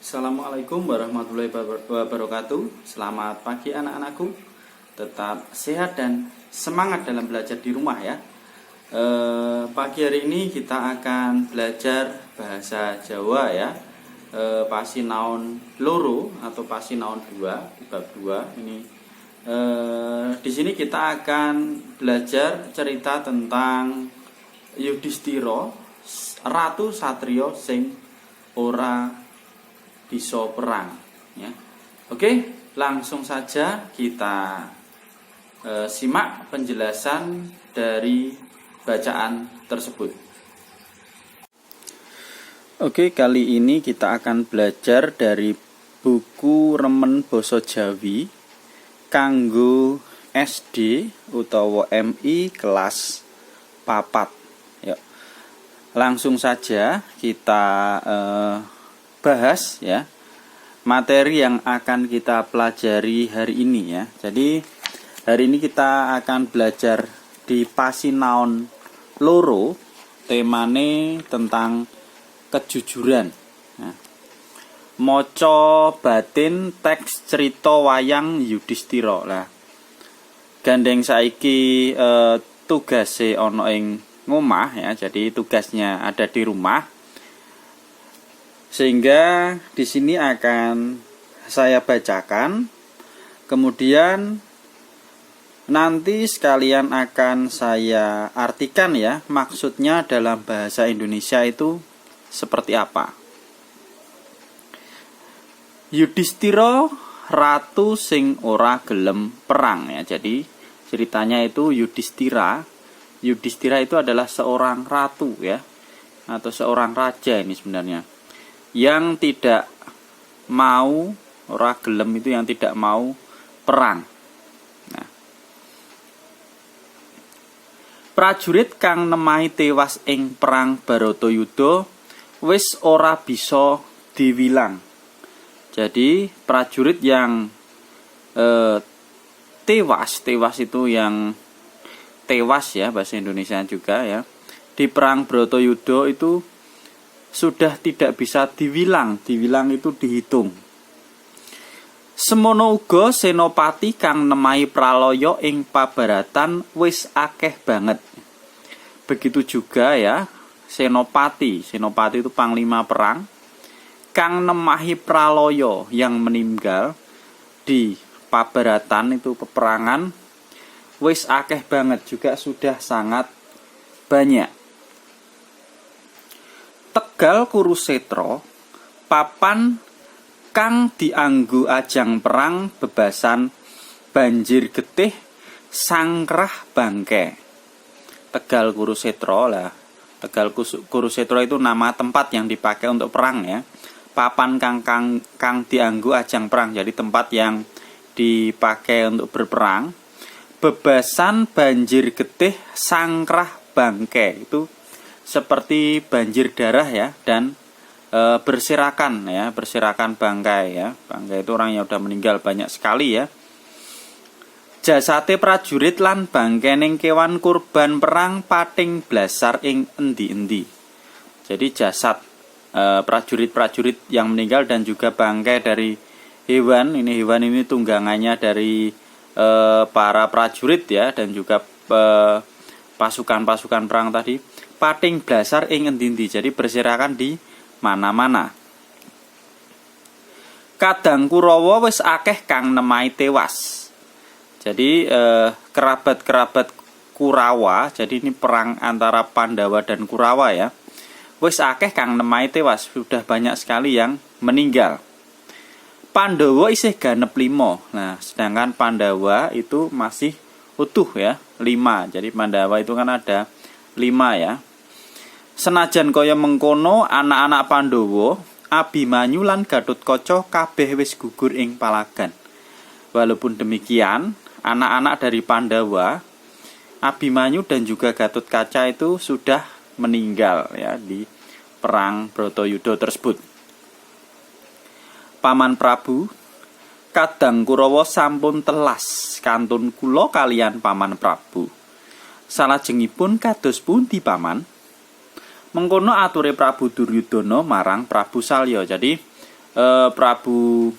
Assalamualaikum warahmatullahi wabarakatuh. Selamat pagi anak-anakku. Tetap sehat dan semangat dalam belajar di rumah ya. Pagi hari ini kita akan belajar bahasa Jawa ya. Pasinaon loro atau pasinaon 2 di bab 2 ini. Di sini kita akan belajar cerita tentang Yudhistira, ratu satriya sing ora bisa perang ya. Oke, langsung saja kita simak penjelasan dari bacaan tersebut. Oke, kali ini kita akan belajar dari buku Remen Basa Jawi kanggo SD utawa MI kelas 4. Yuk. Langsung saja kita bahas ya materi yang akan kita pelajari hari ini ya. Jadi hari ini kita akan belajar di pasinaon loro, temane tentang kejujuran. Nah, maca batin teks cerita wayang Yudhistira. Lah gandeng saiki tugase ana ing ngomah ya. Jadi tugasnya ada di rumah. Sehingga di sini akan saya bacakan, kemudian nanti sekalian akan saya artikan ya, maksudnya dalam bahasa Indonesia itu seperti apa. Yudhistira ratu sing ora gelem perang ya. Jadi ceritanya itu Yudhistira itu adalah seorang ratu ya, atau seorang raja ini sebenarnya, yang tidak mau, ora gelem itu yang tidak mau perang. Nah, prajurit kang nemahi tewas ing perang Baratayuda wis ora bisa diwilang. Jadi prajurit yang tewas itu yang tewas ya, bahasa Indonesia juga ya, di perang Baratayuda itu sudah tidak bisa diwilang itu dihitung. Semono uga senopati kang nemahi pralaya ing pabaratan wis akeh banget. Begitu juga ya senopati itu panglima perang kang nemahi pralaya yang meninggal di pabaratan itu peperangan wis akeh banget, juga sudah sangat banyak. Tegal Kurusetra papan kang dianggo ajang perang bebasan banjir getih sangkrah bangke. Tegal Kurusetra lah. Tegal Kurusetra itu nama tempat yang dipakai untuk perang ya. Papan kang dianggo ajang perang, jadi tempat yang dipakai untuk berperang. Bebasan banjir getih sangkrah bangke, itu seperti banjir darah ya, dan berserakan bangkai ya. Bangkai itu orang yang sudah meninggal banyak sekali ya. Jasate prajurit lan bangkening kewan kurban perang pating blasar ing endi-endi. Jadi jasad prajurit-prajurit yang meninggal dan juga bangkai dari hewan ini tunggangannya dari para prajurit ya, dan juga pasukan-pasukan perang tadi pating blasar ing endi-endi, jadi berserakan di mana-mana. Kadang Kurawa wis akeh kang nemahi tewas. Jadi kerabat-kerabat Kurawa, jadi ini perang antara Pandawa dan Kurawa ya. Wis akeh kang nemahi tewas, sudah banyak sekali yang meninggal. Pandawa isih ganep 5. Nah, sedangkan Pandawa itu masih utuh ya, 5. Jadi Pandawa itu kan ada 5 ya. Senajan kaya mengkono, anak-anak Pandhawa, Abimanyu lan Gatotkaca kabeh wis gugur ing palagan. Walaupun demikian, anak-anak dari Pandawa, Abimanyu dan juga Gatotkaca itu sudah meninggal ya di perang Baratayuda tersebut. Paman Prabu, kadang Kurawa sampun telas kantun kula kalian Paman Prabu. Salajengipun kados pundi Paman? Mengkono ature Prabu Duryudana marang Prabu Salya. Jadi Prabu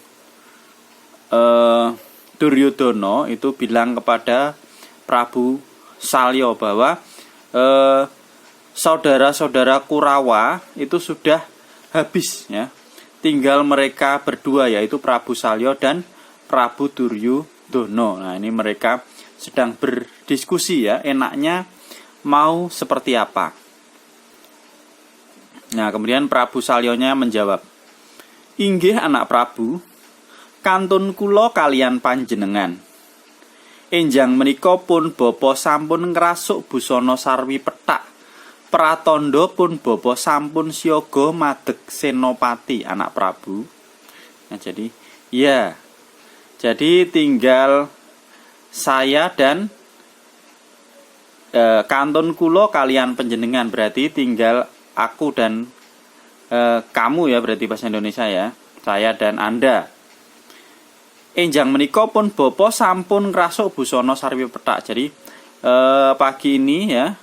Duryudono itu bilang kepada Prabu Salya bahwa saudara-saudara Kurawa itu sudah habis ya. Tinggal mereka berdua, yaitu Prabu Salya dan Prabu Duryudono. Nah, ini mereka sedang berdiskusi ya, enaknya mau seperti apa. Nah, kemudian Prabu Salyanya menjawab, "Inggih anak Prabu, kantun kula kalian panjenengan. Enjang menika pun bapa sampun ngrasuk busana sarwi pethak. Pratandha pun bapa sampun siaga madeg senopati anak Prabu." Nah, jadi tinggal saya dan kantun kula kalian panjenengan, berarti tinggal aku dan kamu ya, berarti bahasa Indonesia ya. Saya dan Anda. Enjang menika pun bapa sampun ngrasuk busana sarwi pethak. Jadi pagi ini ya,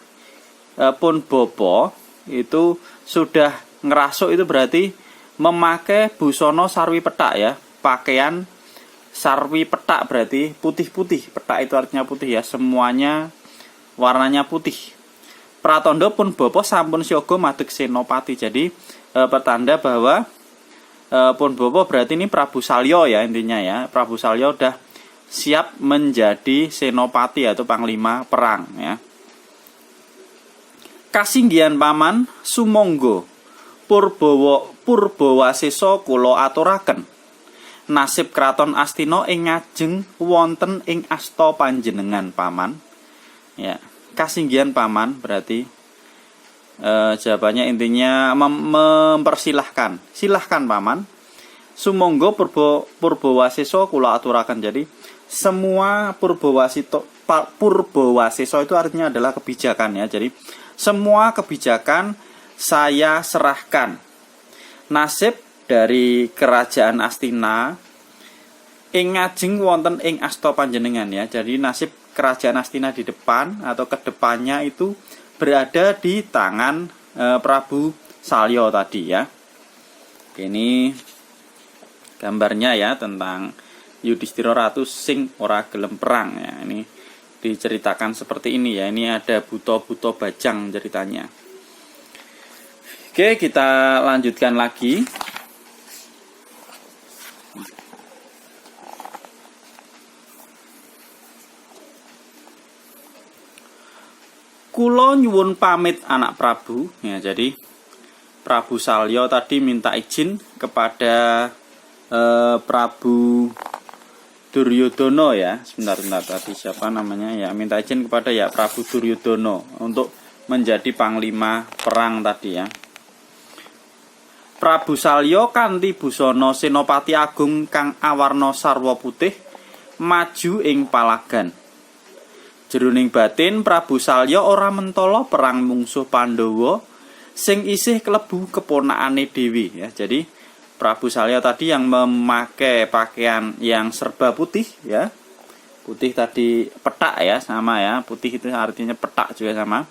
pun bapa itu sudah ngerasuk, itu berarti memakai busana sarwi pethak ya, pakaian sarwi pethak berarti putih-putih. Pethak itu artinya putih ya, semuanya warnanya putih. Pratandha pun bapa sampun siaga madeg senopati. Jadi pertanda bahwa pun bapa berarti ini Prabu Salya ya, intinya ya. Prabu Salya udah siap menjadi senopati atau panglima perang ya. Kasinggihan paman sumangga Purbawasesa kula aturaken. Nasib kraton Astina ing ngajeng wonten ing asta panjenengan paman. Ya, kasinggihan paman berarti jawabannya intinya mempersilahkan. Silahkan paman. Sumangga Purbawasesa kula aturaken. Jadi semua Purbawasesa itu artinya adalah kebijakan ya. Jadi semua kebijakan saya serahkan. Nasib dari kerajaan Astina ing ngajeng wonten ing asta panjenengan ya. Jadi nasib kerajaan Astina di depan atau kedepannya itu berada di tangan Prabu Salya tadi ya. Ini gambarnya ya tentang Yudhistira ratu sing ora gelem perang ya. Ini diceritakan seperti ini ya. Ini ada buto-buto bajang ceritanya. Oke, kita lanjutkan lagi. Kula nyuwun pamit anak Prabu ya. Jadi Prabu Salya tadi minta izin kepada Prabu Duryudono ya. Sebentar tadi siapa namanya ya, minta izin kepada ya Prabu Duryudono untuk menjadi panglima perang tadi ya. Prabu Salya kanthi busana senopati agung kang awarna sarwa putih maju ing palagan. Jroning batin Prabu Salya ora mentala perang mungsuh Pandhawa sing isih klebu keponakane dhewe ya. Jadi Prabu Salya tadi yang memakai pakaian yang serba putih ya. Putih tadi pethak ya, sama ya. Putih itu artinya pethak juga sama.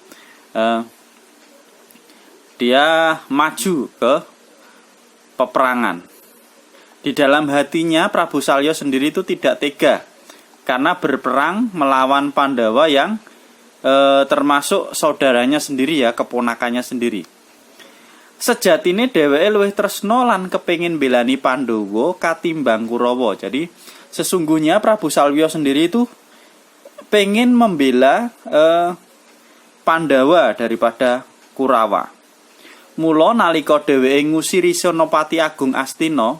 Dia maju ke peperangan. Di dalam hatinya Prabu Salya sendiri itu tidak tega karena berperang melawan Pandhawa yang termasuk saudaranya sendiri ya, keponakannya sendiri. Sejatine dheweke luwih tresna lan kepengin belani Pandhawa katimbang Kurawa. Jadi sesungguhnya Prabu Salya sendiri itu pengen membela Pandhawa daripada Kurawa. Mula nalika dheweke ngusiri Senopati Agung Astina,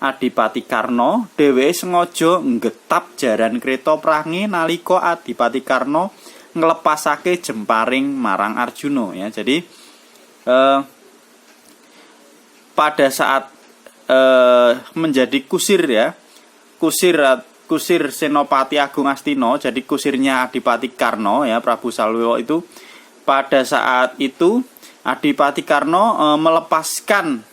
Adipati Karna, dheweke sengaja nggetap jaran kreta prange nalika Adipati Karna nglepasake jemparing marang Arjuna ya. Jadi pada saat menjadi kusir ya, kusir Senopati Agung Astina, jadi kusirnya Adipati Karna ya, Prabu Salya itu pada saat itu Adipati Karna melepaskan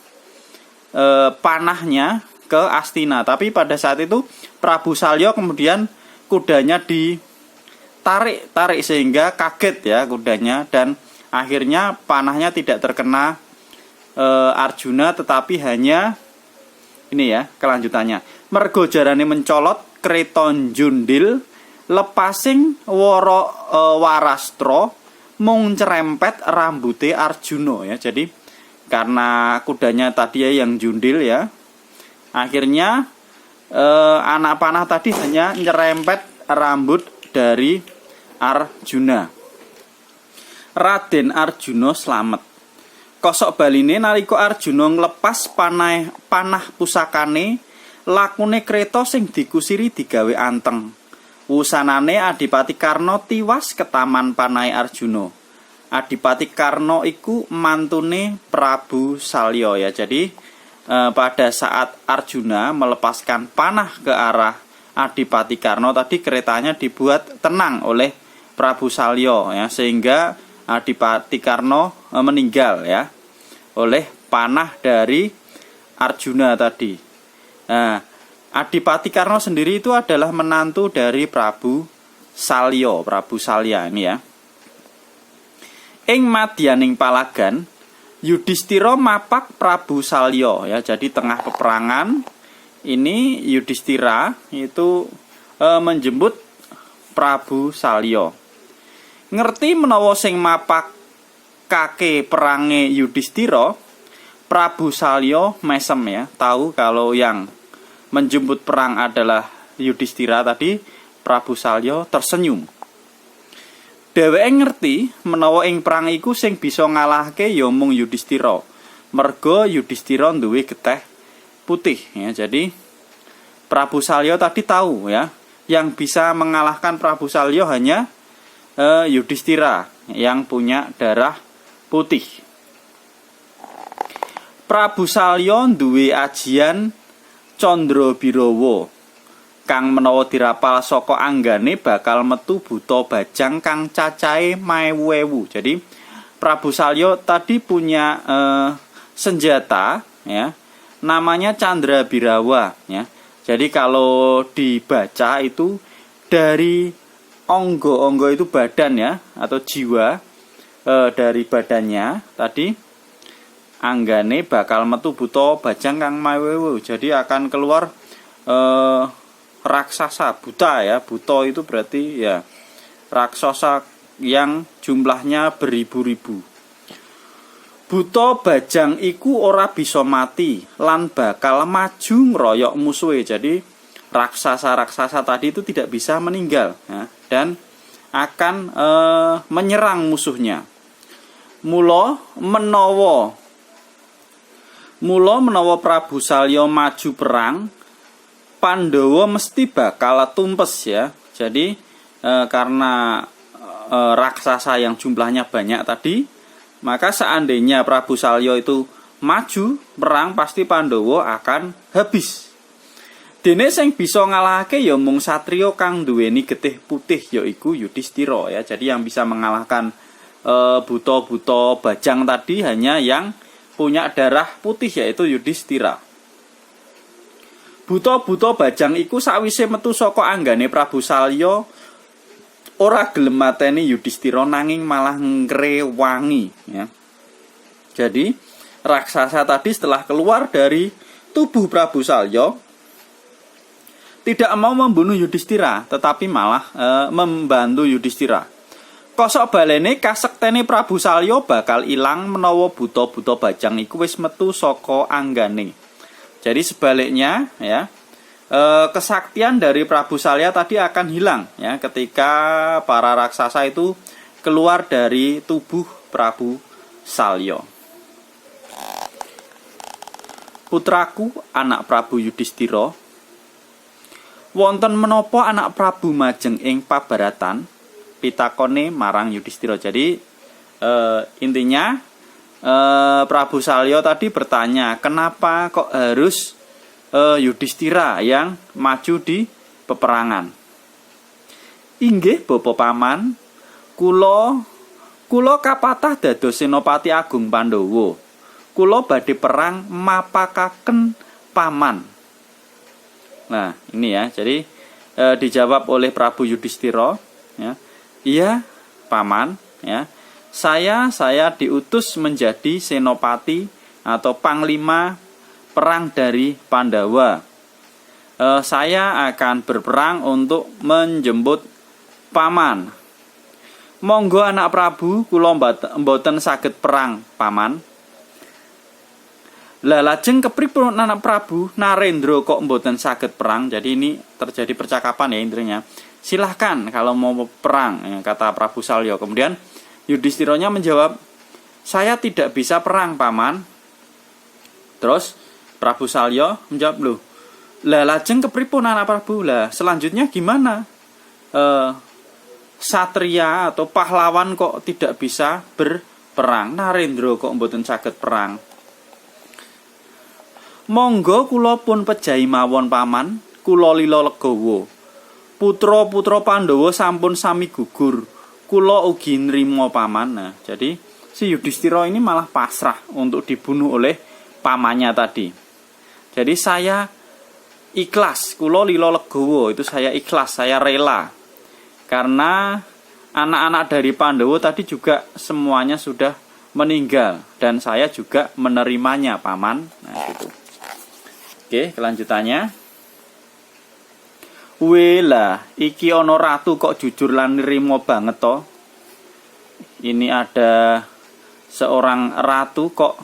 panahnya ke Astina, tapi pada saat itu Prabu Salya kemudian kudanya ditarik sehingga kaget ya kudanya, dan akhirnya panahnya tidak terkena Arjuna tetapi hanya Ini ya kelanjutannya. Mergo jarane mencolot kreta njundil lepasing Warastra mung cerempet rambute Arjuna ya. Jadi karena kudanya tadi ya yang jundil ya, akhirnya anak panah tadi hanya nyerempet rambut dari Arjuna. Raden Arjuna slamet. Kosok baline nalika Arjuna nglepas panah pusakane, lakune kreta sing dikusiri digawe anteng. Wusanane Adipati Karna tiwas ketaman panahe Arjuna. Adipati Karna iku mantune Prabu Salya ya. Jadi pada saat Arjuna melepaskan panah ke arah Adipati Karna tadi, keretanya dibuat tenang oleh Prabu Salya ya, sehingga Adipati Karna meninggal ya oleh panah dari Arjuna tadi. Nah, Adipati Karna sendiri itu adalah menantu dari Prabu Salya ini ya. Ing madyaning palagan Yudhistira mapak Prabu Salya ya. Jadi tengah peperangan ini Yudhistira itu menjemput Prabu Salya. Ngerti menawa sing mapak kake perange Yudhistira, Prabu Salya mesem ya, tahu kalau yang menjemput perang adalah Yudhistira tadi. Prabu Salya tersenyum. Dheweke ngerti menawa ing perang iku sing bisa ngalahke ya mung Yudhistira. Merga Yudhistira duwe geteh putih ya. Jadi Prabu Salya tadi tahu ya, yang bisa mengalahkan Prabu Salya hanya Yudhistira yang punya darah putih. Prabu Salya duwe ajian Candrabirawa kang menawa dirapal saka anggane bakal metu buta bajang kang cacahe 1000. Jadi Prabu Salya tadi punya senjata ya, namanya Candrabirawa ya. Jadi kalau dibaca itu dari onggo itu badan ya, atau jiwa dari badannya tadi, anggane bakal metu buta bajang kang 1000. Jadi akan keluar raksasa buta ya. Buta itu berarti ya raksasa yang jumlahnya beribu-ribu. Buta bajang iku ora bisa mati lan bakal maju ngeroyok musuhe. Jadi raksasa-raksasa tadi itu tidak bisa meninggal ya, dan akan menyerang musuhnya. Mula menawa Prabu Salya maju perang, Pandhawa mesti bakal tumpes ya. Jadi karena raksasa yang jumlahnya banyak tadi, maka seandainya Prabu Salya itu maju perang, pasti Pandhawa akan habis. Dene sing bisa ngalahake ya mung satriya kang duweni getih putih, yaiku Yudhistira ya. Jadi yang bisa mengalahkan buta-buta bajang tadi hanya yang punya darah putih, yaitu Yudhistira. Buta-buta bajang iku sawise metu saka anggane Prabu Salya ora gelem mateni Yudhistira, nanging malah ngrewangi ya. Jadi raksasa tadi setelah keluar dari tubuh Prabu Salya tidak mau membunuh Yudhistira, tetapi malah membantu Yudhistira. Kosok balene kasektene Prabu Salya bakal ilang menawa buta-buta bajang iku wis metu saka anggane. Jadi sebaliknya ya, kesaktian dari Prabu Salya tadi akan hilang ya ketika para raksasa itu keluar dari tubuh Prabu Salya. Putraku, anak Prabu Yudhistira, wonten menapa anak Prabu majeng ing pabaratan? Pitakone marang Yudhistira. Jadi intinya Prabu Salya tadi bertanya, kenapa kok harus Yudhistira yang maju di peperangan? Inggih Bapa Paman, kula kapatah dados senopati agung Pandhawa. Kula badhe perang mapakaken Paman. Nah, ini ya. Jadi dijawab oleh Prabu Yudhistira ya. Iya, Paman ya. Saya diutus menjadi senopati atau panglima perang dari Pandawa. Saya akan berperang untuk menjemput paman. Monggo anak Prabu, kula mboten saged perang, paman. Lah lajeng kepripun anak Prabu? Narendra kok mboten saged perang? Jadi ini terjadi percakapan ya intinya. Silahkan kalau mau perang, ya, kata Prabu Salya. Kemudian Yudhisthiranya menjawab, saya tidak bisa perang, paman. Terus Prabu Salya menjawab, loh, lah lajeng kepripun anak Prabu? Lah selanjutnya gimana? Satria atau pahlawan kok tidak bisa berperang? Narendra kok mboten saged perang? Monggo kula pun pejahi mawon, paman. Kula lila legawa. Putra-putra Pandhawa sampun sami gugur. Kula ugi nrimo, paman. Nah, jadi si Yudhisthira ini malah pasrah untuk dibunuh oleh pamannya tadi. Jadi saya ikhlas, kula lila legawa, itu saya ikhlas, saya rela. Karena anak-anak dari Pandhawa tadi juga semuanya sudah meninggal dan saya juga menerimanya, paman. Nah, gitu. Oke, kelanjutannya. Wela, iki ana ratu kok jujur lan nrimo banget to. Ini ada seorang ratu kok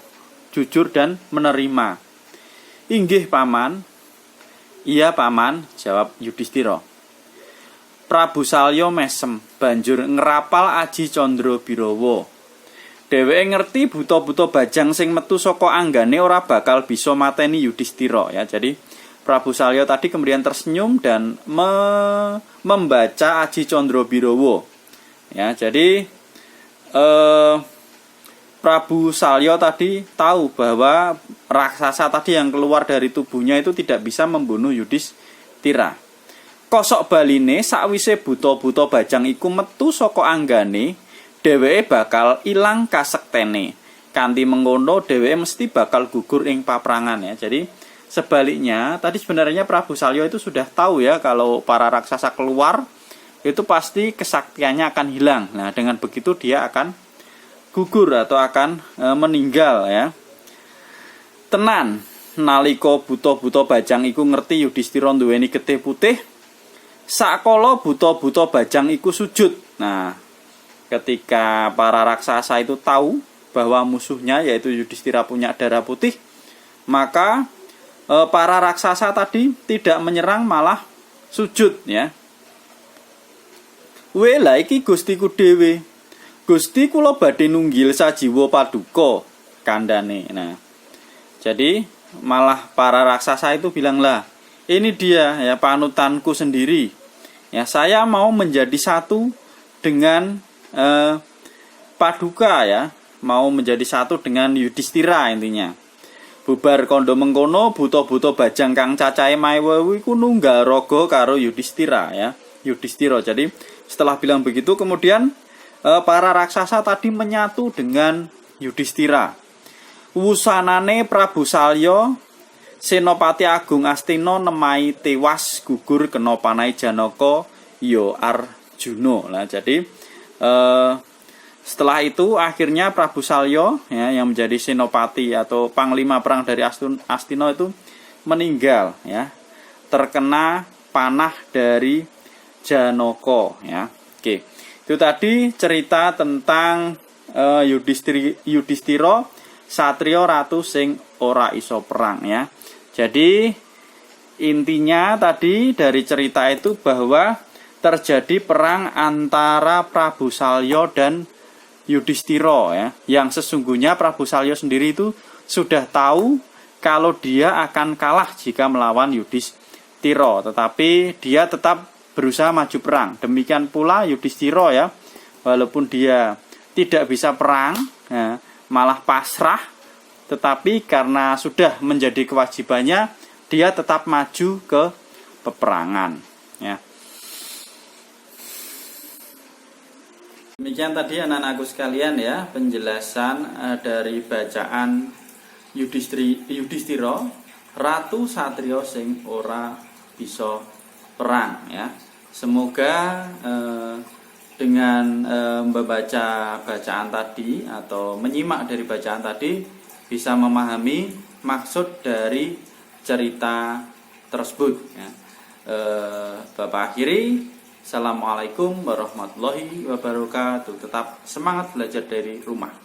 jujur dan menerima. Inggih, paman. Iya, paman, jawab Yudhisthira. Prabu Salya mesem banjur ngrapal Aji Candra Birawa. Dheweke ngerti buta-buta bajang sing metu saka anggane ora bakal bisa mateni Yudhisthira ya. Jadi Prabu Salya tadi kemudian tersenyum dan membaca Aji Candra Birawa. Ya, jadi Prabu Salya tadi tahu bahwa raksasa tadi yang keluar dari tubuhnya itu tidak bisa membunuh Yudhisthira. Kosok baline sakwise buta-buta bajang iku metu saka anggane, dheweke bakal ilang kasektene. Kanthi mengkono dheweke mesti bakal gugur ing paprangan ya. Jadi sebaliknya tadi sebenarnya Prabu Salya itu sudah tahu ya kalau para raksasa keluar itu pasti kesaktiannya akan hilang. Nah, dengan begitu dia akan gugur atau akan meninggal ya. Tenan nalika buta-buta bajang iku ngerti Yudhisthira duweni getih putih, sakala buta-buta bajang iku sujud. Nah, ketika para raksasa itu tahu bahwa musuhnya yaitu Yudhisthira punya darah putih, maka para raksasa tadi tidak menyerang malah sujud ya. Wela iki gustiku dhewe. Gusti kula badhe nunggil sajiwa paduka kandhane. Nah, jadi malah para raksasa itu bilang, lah ini dia ya panutanku sendiri. Ya, saya mau menjadi satu dengan paduka ya, mau menjadi satu dengan Yudhisthira intinya. Bubar kondo mengkono buta-buta bajang kang cacahe mawewu iku nunggal raga karo Yudhisthira ya. Yudhisthira. Jadi setelah bilang begitu kemudian para raksasa tadi menyatu dengan Yudhisthira. Wusanane Prabu Salya Senopati Agung Astina nemai tewas gugur kena panai Janaka ya Arjuna. Nah, jadi setelah itu akhirnya Prabu Salya ya, yang menjadi senopati atau panglima perang dari Astina itu meninggal ya, terkena panah dari Janaka ya. Oke. Itu tadi cerita tentang Yudhisthira satriya ratu sing ora iso perang ya. Jadi intinya tadi dari cerita itu bahwa terjadi perang antara Prabu Salya dan Yudhisthira ya. Yang sesungguhnya Prabu Salya sendiri itu sudah tahu kalau dia akan kalah jika melawan Yudhisthira, tetapi dia tetap berusaha maju perang. Demikian pula Yudhisthira ya, walaupun dia tidak bisa perang ya, malah pasrah, tetapi karena sudah menjadi kewajibannya dia tetap maju ke peperangan ya. Demikian tadi anak-anakku sekalian ya, penjelasan dari bacaan Yudhisthira ratu satriya sing ora bisa perang ya. Semoga dengan membaca bacaan tadi atau menyimak dari bacaan tadi bisa memahami maksud dari cerita tersebut ya. Bapak akhiri, Assalamualaikum warahmatullahi wabarakatuh. Tetap semangat belajar dari rumah.